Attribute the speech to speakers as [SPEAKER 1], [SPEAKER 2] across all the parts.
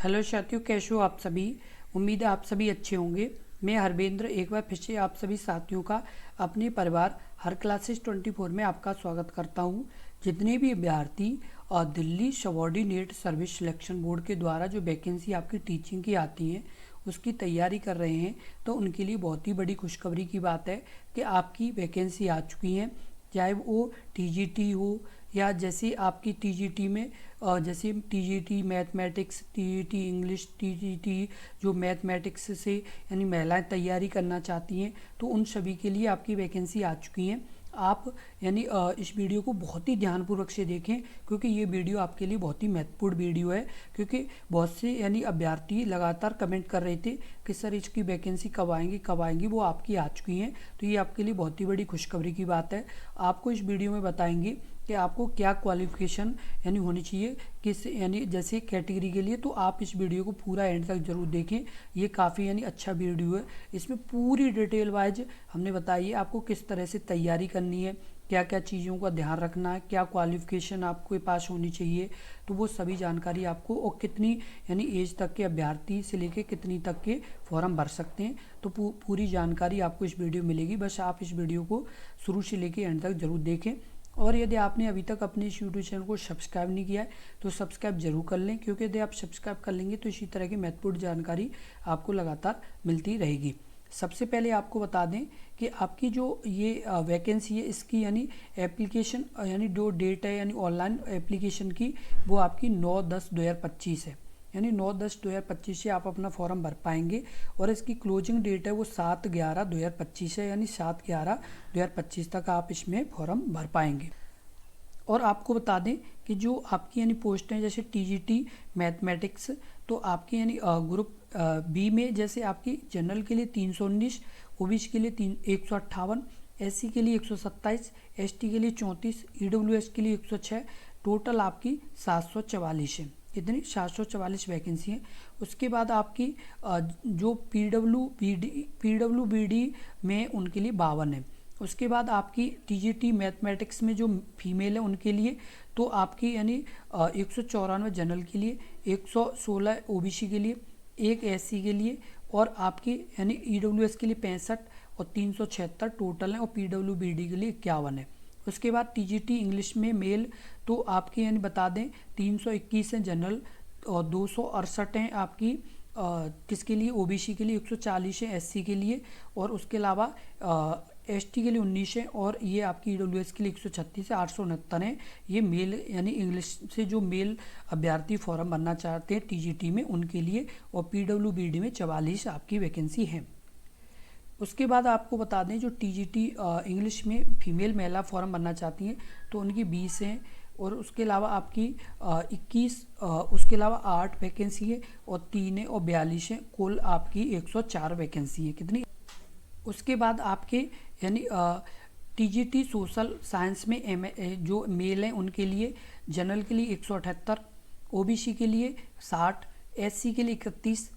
[SPEAKER 1] Hello साथियों, कैसे हो आप सभी। उम्मीद है आप सभी अच्छे होंगे। मैं हरवेंद्र एक बार फिर से आप सभी साथियों का अपने परिवार हर क्लासेस 24 में आपका स्वागत करता हूं। जितने भी अभ्यर्थी और Delhi subordinate service selection board के द्वारा जो वैकेंसी आपकी टीचिंग की आती हैं उसकी तैयारी कर रहे हैं, तो उनके लिए बहुत ही बड़ी खुशखबरी की बात है कि आपकी वैकेंसी आ चुकी हैं। चाहे वो टीजीटी हो या जैसे आपकी टीजीटी में जैसे TGT mathematics, TGT English, TGT जो मैथमेटिक्स से यानी महिलाएं तैयारी करना चाहती हैं, तो उन सभी के लिए आपकी वैकेंसी आ चुकी हैं। आप यानी इस वीडियो को बहुत ही ध्यानपूर्वक से देखें, क्योंकि ये वीडियो आपके लिए बहुत ही महत्वपूर्ण वीडियो है। क्योंकि बहुत से यानी अभ्यर्थी लगातार कमेंट कर रहे थे कि सर इसकी वैकेंसी कब आएंगी, वो आपकी आ चुकी हैं। तो ये आपके लिए बहुत ही बड़ी खुशखबरी की बात है। आपको इस वीडियो में बताएंगे कि आपको क्या क्वालिफिकेशन यानी होनी चाहिए किस यानी जैसे कैटेगरी के लिए। तो आप इस वीडियो को पूरा एंड तक जरूर देखें, ये काफ़ी यानी अच्छा वीडियो है। इसमें पूरी डिटेल वाइज हमने बताई है आपको किस तरह से तैयारी करनी है, क्या क्या चीज़ों का ध्यान रखना है, क्या क्वालिफिकेशन आपके पास होनी चाहिए, तो वो सभी जानकारी आपको, और कितनी यानी एज तक के अभ्यर्थी से लेके कितनी तक के फॉर्म भर सकते हैं, तो पूरी जानकारी आपको इस वीडियो में मिलेगी। बस आप इस वीडियो को शुरू से लेके एंड तक जरूर देखें। और यदि आपने अभी तक अपने इस यूट्यूब चैनल को सब्सक्राइब नहीं किया है तो सब्सक्राइब जरूर कर लें, क्योंकि यदि आप सब्सक्राइब कर लेंगे तो इसी तरह की महत्वपूर्ण जानकारी आपको लगातार मिलती रहेगी। सबसे पहले आपको बता दें कि आपकी जो ये वैकेंसी है इसकी यानी एप्लीकेशन यानी जो डेट है यानी ऑनलाइन एप्लीकेशन की, वो आपकी 9/10/2025 है। यानी 9/10/2025 से आप अपना फॉर्म भर पाएंगे। और इसकी क्लोजिंग डेट है वो 7/11/2025 है, यानी 7/11/2025 तक आप इसमें फॉर्म भर पाएंगे। और आपको बता दें कि जो आपकी यानी पोस्ट हैं जैसे टीजीटी मैथमेटिक्स, तो आपकी यानी ग्रुप बी में जैसे आपकी जनरल के लिए 319, ओबीसी के लिए 158, एससी के लिए 127, एसटी के लिए 34, ईडब्ल्यूएस के लिए 106, टोटल आपकी 744 है। कितनी 744 वैकेंसी है। उसके बाद आपकी जो पीडब्ल्यूबीडी में उनके लिए 52 है। उसके बाद आपकी टीजीटी मैथमेटिक्स में जो फीमेल है उनके लिए तो आपकी यानी 194 जनरल के लिए, 116 ओबीसी के लिए, एक एससी के लिए, और आपकी यानी ईडब्ल्यूएस के लिए 65 और 376 टोटल है, और पीडब्ल्यूबीडी के लिए 51 है। उसके बाद टीजीटी इंग्लिश में मेल तो आपके यानी बता दें 321 हैं जनरल, और 268 हैं आपकी किसके लिए, ओबीसी के लिए, 140 है एससी के लिए, और उसके अलावा एसटी के लिए 19 है, और ये आपकी ईडब्ल्यूएस के लिए 136 है, 869 है। ये मेल यानी इंग्लिश से जो मेल अभ्यर्थी फॉर्म भरना चाहते हैं टीजीटी में उनके लिए, और पीडब्ल्यूबीडी में 44 आपकी वैकेंसी है। उसके बाद आपको बता दें जो टीजीटी इंग्लिश में फीमेल महिला फॉर्म भरना चाहती हैं तो उनकी 20 हैं, और उसके अलावा आपकी 21, उसके अलावा 8 वैकेंसी है, और 3 है, और 42 है, कुल आपकी 104 वैकेंसी है। कितनी। उसके बाद आपके यानी टीजीटी सोशल साइंस में जो मेल हैं उनके लिए जनरल के लिए 178, ओबीसी के लिए 60, एससी के लिए 31,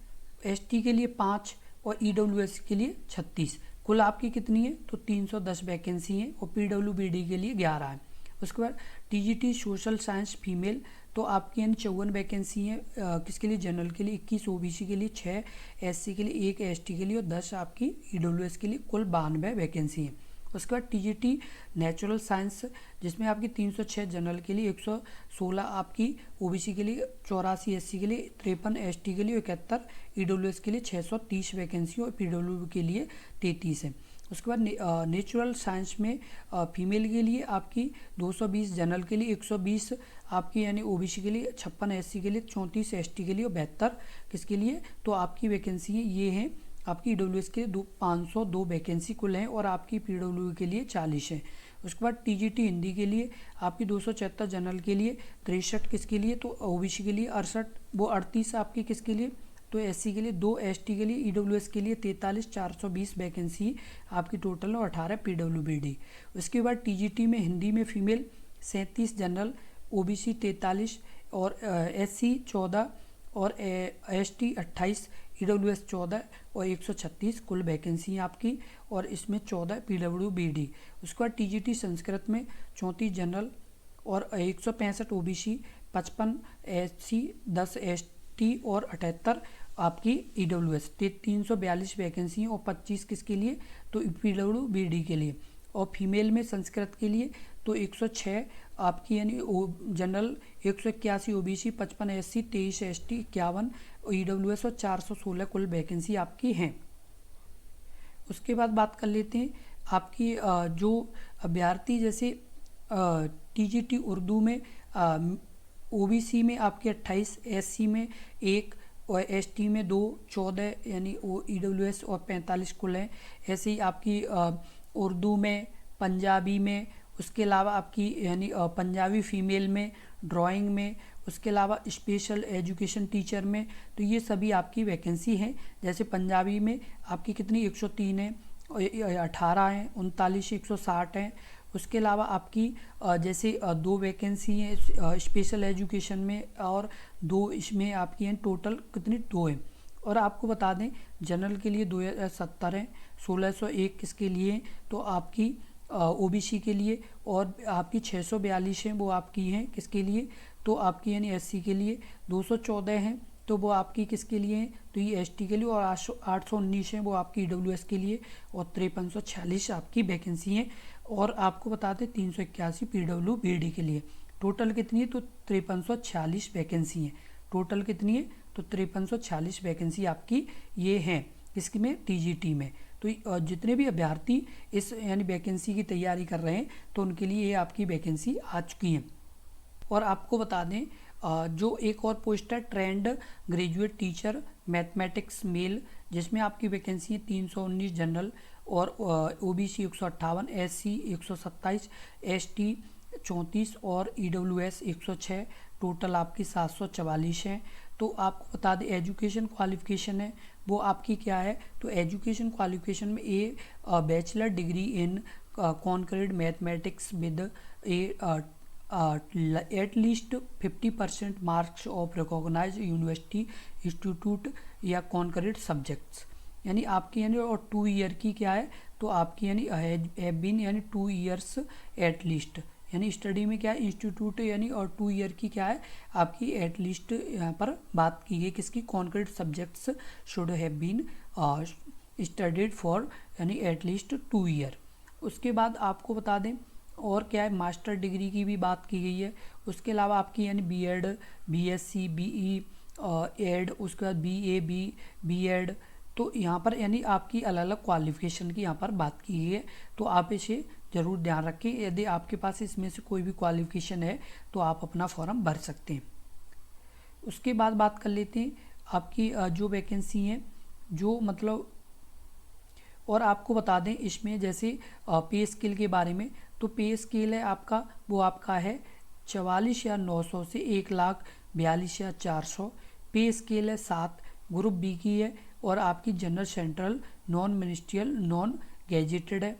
[SPEAKER 1] एसटी के लिए 5, और ईडब्ल्यूएस के लिए 36। कुल आपकी कितनी है तो 310 वैकेंसी है, और पीडब्ल्यूबीडी के लिए 11 है। उसके बाद टीजीटी सोशल साइंस फीमेल तो आपकी यानी 54 वैकेंसी है, किसके लिए, जनरल के लिए 21, ओबीसी के लिए 6, एससी के लिए 1, एसटी के लिए, और 10 आपकी ईडब्ल्यूएस के लिए, कुल 92 वैकेंसी है। उसके बाद टीजीटी नेचुरल साइंस जिसमें आपकी 306 जनरल के लिए, 116 आपकी ओबीसी के लिए, 84 एससी के लिए, 53 एसटी के लिए, 71 ईडब्ल्यूएस के लिए, 630 वैकेंसी, और पीडब्ल्यू के लिए 33 है। उसके बाद नेचुरल साइंस में फीमेल के लिए आपकी 220 जनरल के लिए, 120 आपकी यानी ओबीसी के लिए, 56 एससी के लिए, 34 एसटी के लिए, और 72 किसके लिए, तो आपकी वैकेंसी ये है। आपकी ईडब्ल्यूएस के लिए 502 वैकेंसी कुल हैं, और आपकी पीडब्ल्यू के लिए 40 है। उसके बाद टीजीटी हिंदी के लिए आपकी 276 जनरल के लिए, 63 किसके लिए, तो ओबीसी के लिए 68, वो 38 आपकी किसके लिए, तो एससी के लिए, 2 एसटी के लिए, ईडब्ल्यूएस के लिए 43, 420 वैकेंसी आपकी टोटल है, और 18 पीडब्ल्यूबीडी। उसके बाद टीजीटी में हिंदी में फीमेल 37 जनरल, ओबीसी 43, और एससी 14, और एसटी 28, ईडब्ल्यूएस 14, और 136 कुल वैकेंसी है आपकी, और इसमें 14 पीडब्ल्यूबीडी। उसके बाद टीजीटी संस्कृत में 34 जनरल, और 165 ओबीसी, 55 एससी, 10 टी और 78 आपकी EWS। 342 वैकेंसी हैं और 25 किसके लिए, तो PWBD के लिए। और फीमेल में संस्कृत के लिए तो 106 आपकी यानी general, 181 OBC, 55 SC, 23 ST, 51 EWS और 416 कुल वैकेंसी आपकी हैं। उसके बाद बात कर लेते हैं आपकी जो अभ्यर्थी जैसे TGT उर्दू में OBC में आपके 28, SC में 1 और ST में 2, 14 यानी EWS और 45 कुल हैं। ऐसे ही आपकी उर्दू में, पंजाबी में, उसके अलावा आपकी यानी पंजाबी फीमेल में, ड्राइंग में, उसके अलावा स्पेशल एजुकेशन टीचर में, तो ये सभी आपकी वैकेंसी हैं। जैसे पंजाबी में आपकी कितनी 103 है, 18 हैं, 39, 160 हैं। उसके अलावा आपकी जैसे 2 वैकेंसी हैं स्पेशल एजुकेशन में और 2 इसमें आपकी हैं, टोटल कितनी 2 हैं। और आपको बता दें जनरल के लिए 2070 हैं, 1601 किसके लिए, तो आपकी OBC के लिए, और आपकी 642 हैं वो आपकी हैं किसके लिए, तो आपकी यानी SC के लिए। 214 हैं तो वो आपकी किसके लिए हैं, तो ये ST के लिए। और 819 हैं वो आपकी EWS के लिए। और 5346 आपकी वैकेंसी हैं। और आपको बताते 381 PWBD के लिए। टोटल कितनी है, तो 5346 वैकेंसी हैं। टोटल कितनी है, तो 5346 वैकेंसी आपकी ये हैं किसकी में, TGT में। तो जितने भी अभ्यर्थी इस यानी वैकेंसी की तैयारी कर रहे हैं तो उनके लिए ये आपकी वैकेंसी आ चुकी है। और आपको बता दें जो एक और पोस्ट है trained graduate teacher mathematics male, जिसमें आपकी वैकेंसी है 319 जनरल और OBC 158, SC 127, ST 34 और EWS 106। टोटल आपकी 744 हैं। तो आपको बता दें एजुकेशन क्वालिफिकेशन है वो आपकी क्या है, तो एजुकेशन क्वालिफिकेशन में bachelor degree in concrete mathematics with at least 50% marks of recognise university institute या कॉन्क्रीट सब्जेक्ट्स, यानी आपकी यानी और 2 ईयर की क्या है, तो आपकी यानी हैव बीन यानी 2 ईयर्स एट लीस्ट, यानी स्टडी में क्या है इंस्टीट्यूट यानी, और 2 ईयर की क्या है आपकी एट लीस्ट यहाँ पर बात की गई किसकी, concrete subjects should have been studied for यानी एट लीस्ट 2 ईयर। उसके बाद आपको बता दें और क्या है मास्टर डिग्री की भी बात की गई है। उसके अलावा आपकी यानी BEd, BSc, BE एड, उसके बाद BA, BEd, तो यहाँ पर यानी आपकी अलग अलग क्वालिफिकेशन की यहाँ पर बात की गई है। तो आप इसे ज़रूर ध्यान रखें, यदि आपके पास इसमें से कोई भी क्वालिफिकेशन है तो आप अपना फॉर्म भर सकते हैं। उसके बाद बात कर लेते हैं आपकी जो वैकेंसी है जो मतलब, और आपको बता दें इसमें जैसे पे स्केल के बारे में, तो पे स्केल है आपका वो आपका है 44,900 से 1,42,400। पे स्केल है 7, ग्रुप बी की है। और आपकी general, central, non ministerial, non gazetted है।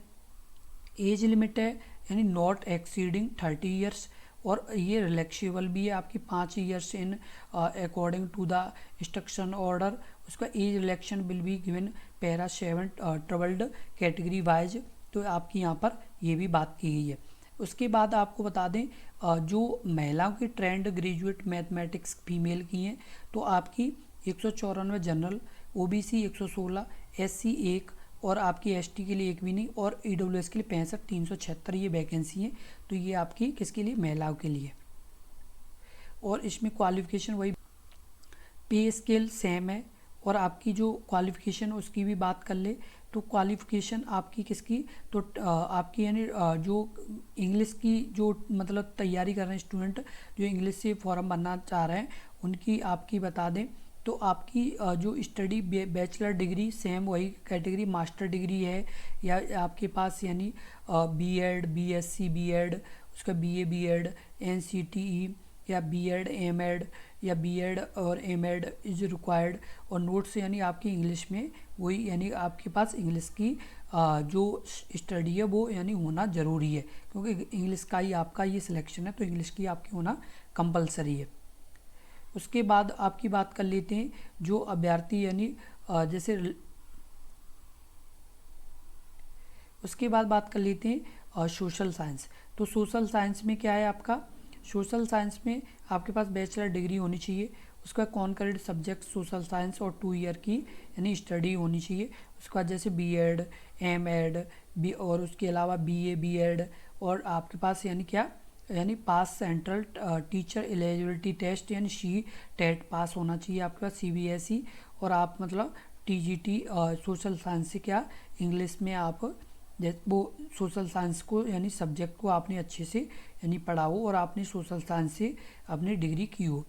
[SPEAKER 1] एज लिमिट है यानी नॉट एक्सीडिंग 30 ईयर्स, और ये रिलैक्सेबल भी है आपकी 5 years in according to the instruction order. उसका age relaxation will be given para 7 troubled category wise, तो आपकी यहाँ पर ये भी बात की गई है। उसके बाद आपको बता दें जो महिलाओं की ट्रेंड ग्रेजुएट मैथमेटिक्स फीमेल की हैं, तो आपकी 194 जनरल, OBC 116, SC 1 और आपकी ST के लिए 1 भी नहीं, और EWS के लिए 65, 376 ये वैकेंसी हैं। तो ये आपकी किसके लिए, महिलाओं के लिए। और इसमें क्वालिफिकेशन वही, पे स्केल सेम है। और आपकी जो क्वालिफिकेशन उसकी भी बात कर ले तो क्वालिफिकेशन आपकी किसकी, तो आपकी यानी जो इंग्लिश की जो मतलब तैयारी कर रहे हैं स्टूडेंट जो इंग्लिश से फॉर्म भरना चाह रहे हैं उनकी आपकी बता दें, तो आपकी जो स्टडी बैचलर डिग्री सेम वही कैटेगरी मास्टर डिग्री है, या आपके पास यानी BEd, BSc, BEd, उसका BA, BEd, NCTE या BEd, MEd या BEd और MEd इज रिक्वायर्ड। और नोट्स यानी आपकी इंग्लिश में वही, यानी आपके पास इंग्लिश की जो स्टडी है वो यानी होना ज़रूरी है, क्योंकि इंग्लिश का ही आपका ये सिलेक्शन है, तो इंग्लिश की आपकी होना कंपलसरी है। उसके बाद आपकी बात कर लेते हैं जो अभ्यर्थी यानी जैसे, उसके बाद बात कर लेते हैं सोशल साइंस। तो सोशल साइंस में क्या है आपका, सोशल साइंस में आपके पास बैचलर डिग्री होनी चाहिए। उसका कॉन्करेंट सब्जेक्ट सोशल साइंस और 2 ईयर की यानी स्टडी होनी चाहिए। उसके बाद जैसे बीएड, एमएड बी और उसके अलावा बीए, बीएड और आपके पास यानी क्या यानी पास सेंट्रल टीचर एलिजिबिलिटी टेस्ट यानी सी टेट पास होना चाहिए आपके पास सीबीएसई। और आप मतलब टीजीटी सोशल साइंस से क्या इंग्लिश में आप वो सोशल साइंस को यानी सब्जेक्ट को आपने अच्छे से यानी पढ़ा हो और आपने सोशल साइंस से अपनी डिग्री की हो।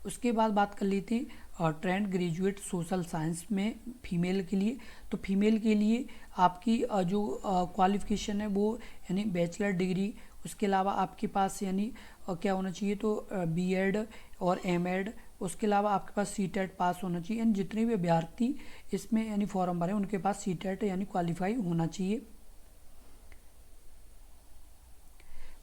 [SPEAKER 1] उसके बाद बात कर लेते हैं ट्रेंड ग्रेजुएट सोशल साइंस में फीमेल के लिए। तो फीमेल के लिए आपकी जो क्वालिफ़िकेशन है वो यानी बैचलर डिग्री, उसके अलावा आपके पास यानी क्या होना चाहिए तो बीएड और एमएड, उसके अलावा आपके पास सीटेट पास होना चाहिए। यानी जितने भी अभ्यर्थी इसमें यानी फॉर्म भरे उनके पास सीटेट यानी क्वालिफाई होना चाहिए।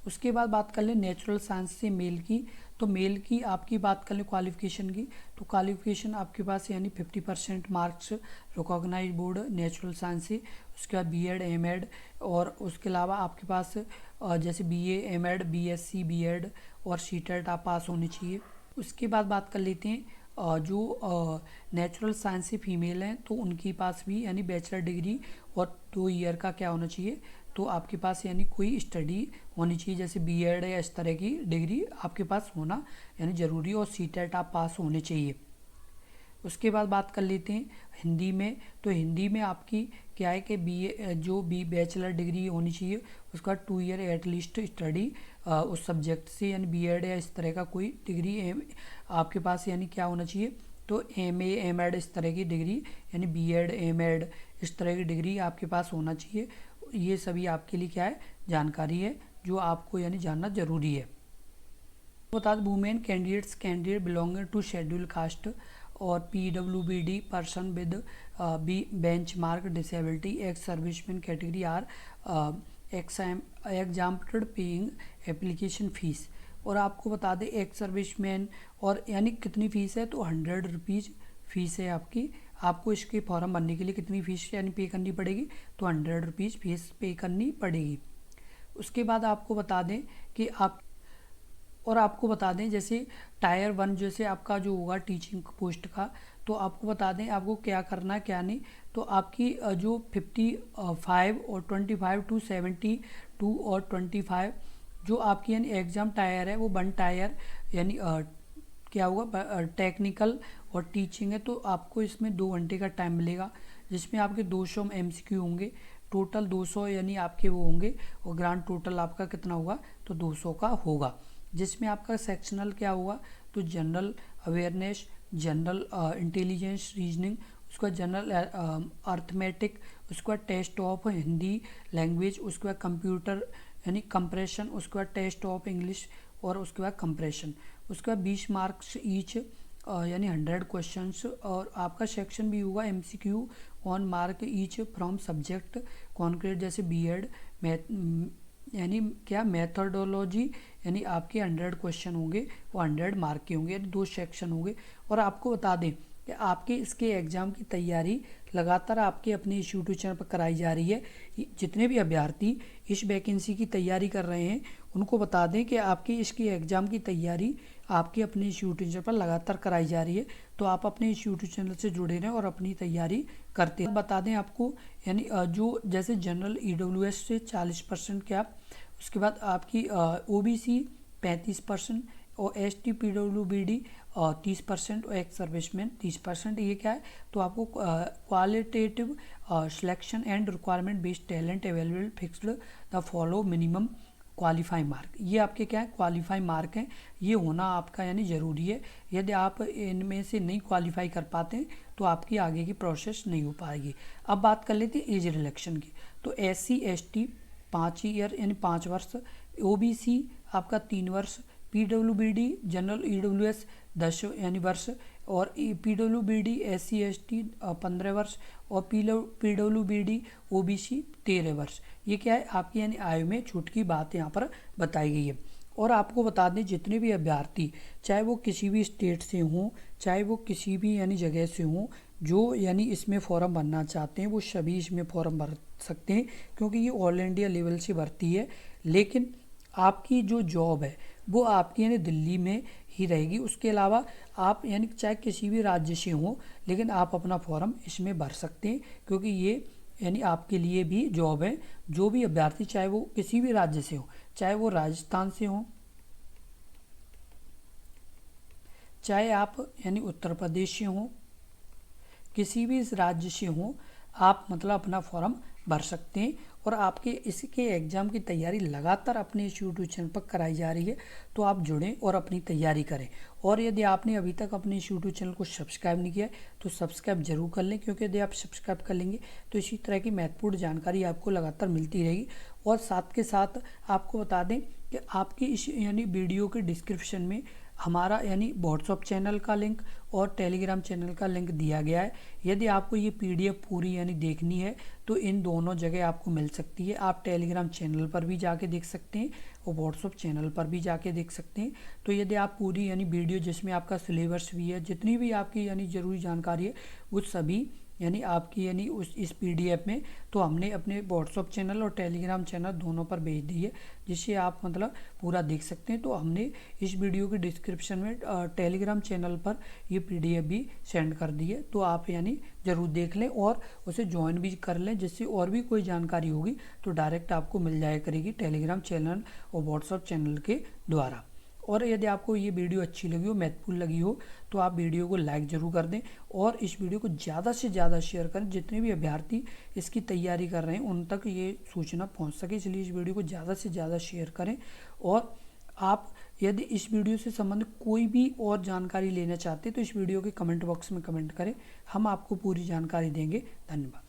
[SPEAKER 1] उसके बाद बात कर लें नेचुरल साइंस से मेल की। तो मेल की आपकी बात कर लें क्वालिफ़िकेशन की, तो क्वालिफ़िकेशन आपके पास यानी 50% marks recognise board natural science से, उसके बाद बीएड, एमएड और उसके अलावा आपके पास जैसे बीए, एमएड, बीएससी, बीएड और सीटेट आप पास होने चाहिए। उसके बाद बात कर लेते हैं जो नेचुरल साइंस से फीमेल हैं तो उनके पास भी यानी बैचलर डिग्री और 2 ईयर का क्या होना चाहिए तो आपके पास यानी कोई स्टडी होनी चाहिए जैसे बीएड या इस तरह की डिग्री आपके पास होना यानी ज़रूरी और सीटेट आप पास होने चाहिए। उसके बाद बात कर लेते हैं हिंदी में। तो हिंदी में आपकी क्या है कि बीए जो बी बैचलर डिग्री होनी चाहिए उसका 2 ईयर एटलीस्ट स्टडी उस सब्जेक्ट से यानी बीएड या इस तरह का कोई डिग्री आपके पास यानी क्या होना चाहिए तो एमए, एमएड इस तरह की डिग्री यानी बीएड, एमएड इस तरह की डिग्री आपके पास होना चाहिए। ये सभी आपके लिए क्या है जानकारी है जो आपको यानी जानना जरूरी है। बता दें women candidate belonging to schedule caste और पीडब्ल्यूबीडी पर्सन विद बी benchmark disability ex serviceman category are exempted paying application fees. और आपको बता दें एक्स सर्विसमैन और यानी कितनी फ़ीस है तो 100 रुपीज़ फ़ीस है आपकी। आपको इसके फॉर्म भरने के लिए कितनी फ़ीस यानी पे करनी पड़ेगी तो 100 रुपीज़ फीस पे करनी पड़ेगी। उसके बाद आपको बता दें कि आपको बता दें जैसे टायर 1 जैसे आपका जो होगा टीचिंग पोस्ट का तो आपको बता दें आपको क्या करना है क्या नहीं। तो आपकी जो 55 और 25 टू 72 और 25 जो आपकी यानी एग्ज़ाम टायर है वो 1 टायर यानी क्या होगा टेक्निकल और टीचिंग है तो आपको इसमें 2 घंटे का टाइम मिलेगा जिसमें आपके 200 एमसीक्यू होंगे। टोटल 200 यानी आपके वो होंगे और ग्रांड टोटल आपका कितना होगा तो 200 का होगा। जिसमें आपका सेक्शनल क्या होगा तो general awareness, general intelligence, reasoning, उसका जनरल अर्थमेटिक, उसका टेस्ट ऑफ हिंदी लैंग्वेज, उसके बाद कंप्यूटर यानी कंप्रेशन, उसके बाद टेस्ट ऑफ इंग्लिश और उसके बाद कंप्रेशन। उसके बाद 20 मार्क्स ईच यानी 100 क्वेश्चंस और आपका सेक्शन भी होगा MCQ on mark each from subject concrete जैसे बीएड मैथ यानी क्या मेथोडोलॉजी यानी आपके 100 क्वेश्चन होंगे वो 100 मार्क के होंगे यानी 2 सेक्शन होंगे। और आपको बता दें कि आपके इसके एग्ज़ाम की तैयारी लगातार आपके अपने इस यूट्यूब चैनल पर कराई जा रही है। जितने भी अभ्यर्थी इस वैकेंसी की तैयारी कर रहे हैं उनको बता दें कि आपके इसकी एग्ज़ाम की तैयारी आपके अपने इस यूट्यूब चैनल पर लगातार कराई जा रही है। तो आप अपने इस यूट्यूब चैनल से जुड़े रहें और अपनी तैयारी करते हैं। बता दें आपको यानी जो जैसे जनरल ईडब्ल्यूएस से 40% क्या, उसके बाद आपकी ओबीसी 35% और एसटी पीडब्ल्यूबीडी 30% और एक्स सर्विसमैन 30%। ये क्या है तो आपको qualitative selection and requirement based talent available fixed the follow minimum qualify mark. ये आपके क्या है क्वालिफाई मार्क हैं, ये होना आपका यानी ज़रूरी है। यदि आप इनमें से नहीं क्वालिफाई कर पाते तो आपकी आगे की प्रोसेस नहीं हो पाएगी। अब बात कर लेते हैं एज रिलेक्शन की। तो SC ST 5 ईयर यानी 5 वर्ष, OBC आपका 3 वर्ष, PWBD जनरल EWS 10 यानी वर्ष और PWBD SC ST 15 वर्ष और PWBD OBC 13 वर्ष। ये क्या है आपकी यानी आयु में छूट की बात यहाँ पर बताई गई है। और आपको बता दें जितने भी अभ्यर्थी चाहे वो किसी भी स्टेट से हों चाहे वो किसी भी यानी जगह से हों जो यानी इसमें फॉर्म भरना चाहते हैं वो सभी इसमें फॉर्म भर सकते हैं क्योंकि ये ऑल इंडिया लेवल से भर्ती है। लेकिन आपकी जो जॉब है वो आपकी यानी दिल्ली में ही रहेगी। उसके अलावा आप यानी चाहे किसी भी राज्य से हो, लेकिन आप अपना फॉर्म इसमें भर सकते हैं, क्योंकि ये यानी आपके लिए भी जॉब है। जो भी अभ्यर्थी चाहे वो किसी भी राज्य से हो, चाहे वो राजस्थान से हो, चाहे आप यानी उत्तर प्रदेश से हो, किसी भी इस राज्य से हो, आप मतलब अपना फॉर्म भर सकते हैं। और आपके इसके एग्ज़ाम की तैयारी लगातार अपने इस यूट्यूब चैनल पर कराई जा रही है, तो आप जुड़ें और अपनी तैयारी करें। और यदि आपने अभी तक अपने इस यूट्यूब चैनल को सब्सक्राइब नहीं किया है तो सब्सक्राइब जरूर कर लें, क्योंकि यदि आप सब्सक्राइब कर लेंगे तो इसी तरह की महत्वपूर्ण जानकारी आपको लगातार मिलती रहेगी। और साथ के साथ आपको बता दें कि आपकी इस यानी वीडियो के डिस्क्रिप्शन में हमारा यानी व्हाट्सअप चैनल का लिंक और टेलीग्राम चैनल का लिंक दिया गया है। यदि आपको ये पीडीएफ पूरी यानी देखनी है तो इन दोनों जगह आपको मिल सकती है। आप टेलीग्राम चैनल पर भी जाके देख सकते हैं और व्हाट्सअप चैनल पर भी जाके देख सकते हैं। तो यदि आप पूरी यानी वीडियो जिसमें आपका सिलेबस भी है, जितनी भी आपकी यानी ज़रूरी जानकारी है, वो सभी यानी आपकी यानी उस इस पीडीएफ में तो हमने अपने व्हाट्सअप चैनल और टेलीग्राम चैनल दोनों पर भेज दी है, जिससे आप मतलब पूरा देख सकते हैं। तो हमने इस वीडियो के डिस्क्रिप्शन में टेलीग्राम चैनल पर ये पीडीएफ भी सेंड कर दी है, तो आप यानी ज़रूर देख लें और उसे ज्वाइन भी कर लें, जिससे और भी कोई जानकारी होगी तो डायरेक्ट आपको मिल जाया करेगी टेलीग्राम चैनल और व्हाट्सअप चैनल के द्वारा। और यदि आपको ये वीडियो अच्छी लगी हो, महत्वपूर्ण लगी हो, तो आप वीडियो को लाइक ज़रूर कर दें और इस वीडियो को ज़्यादा से ज़्यादा शेयर करें। जितने भी अभ्यर्थी इसकी तैयारी कर रहे हैं उन तक ये सूचना पहुंच सके, इसलिए इस वीडियो को ज़्यादा से ज़्यादा शेयर करें। और आप यदि इस वीडियो से संबंधित कोई भी और जानकारी लेना चाहते हैं तो इस वीडियो के कमेंट बॉक्स में कमेंट करें, हम आपको पूरी जानकारी देंगे। धन्यवाद।